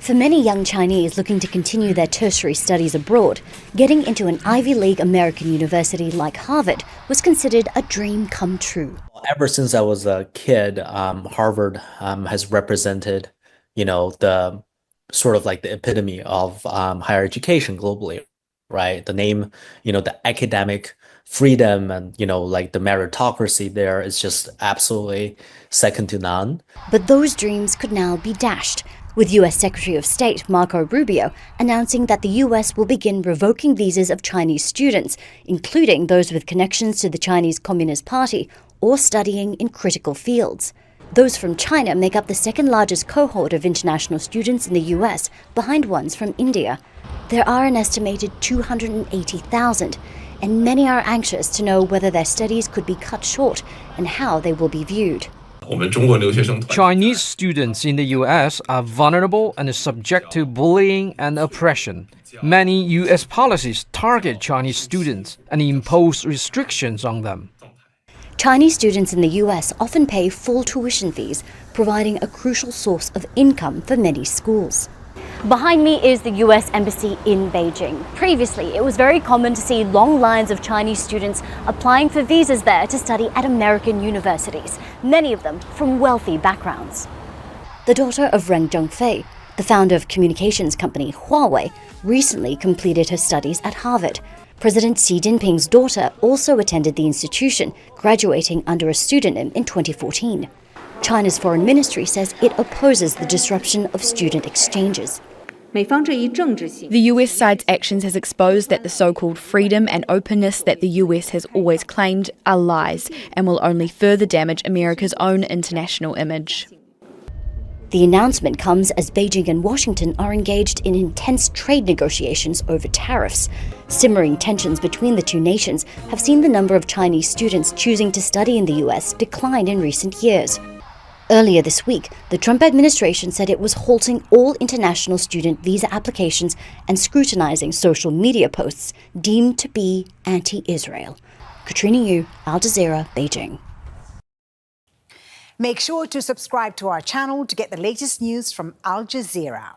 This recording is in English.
For many young Chinese looking to continue their tertiary studies abroad, getting into an Ivy League American university like Harvard was considered a dream come true. Ever since I was a kid, Harvard has represented, the sort of like the epitome of higher education globally, right? The name, the academic freedom and, like the meritocracy there is just absolutely second to none. But those dreams could now be dashed, with US Secretary of State Marco Rubio announcing that the US will begin revoking visas of Chinese students, including those with connections to the Chinese Communist Party or studying in critical fields. Those from China make up the second largest cohort of international students in the US, behind ones from India. There are an estimated 280,000, and many are anxious to know whether their studies could be cut short and how they will be viewed. Chinese students in the US are vulnerable and subject to bullying and oppression. Many US policies target Chinese students and impose restrictions on them. Chinese students in the US often pay full tuition fees, providing a crucial source of income for many schools. Behind me is the US Embassy in Beijing. Previously, it was very common to see long lines of Chinese students applying for visas there to study at American universities, many of them from wealthy backgrounds. The daughter of Ren Zhengfei, the founder of communications company Huawei, recently completed her studies at Harvard. President Xi Jinping's daughter also attended the institution, graduating under a pseudonym in 2014. China's foreign ministry says it opposes the disruption of student exchanges. The US side's actions has exposed that the so-called freedom and openness that the US has always claimed are lies and will only further damage America's own international image. The announcement comes as Beijing and Washington are engaged in intense trade negotiations over tariffs. Simmering tensions between the two nations have seen the number of Chinese students choosing to study in the US decline in recent years. Earlier this week, the Trump administration said it was halting all international student visa applications and scrutinizing social media posts deemed to be anti-Israel. Katrina Yu, Al Jazeera, Beijing. Make sure to subscribe to our channel to get the latest news from Al Jazeera.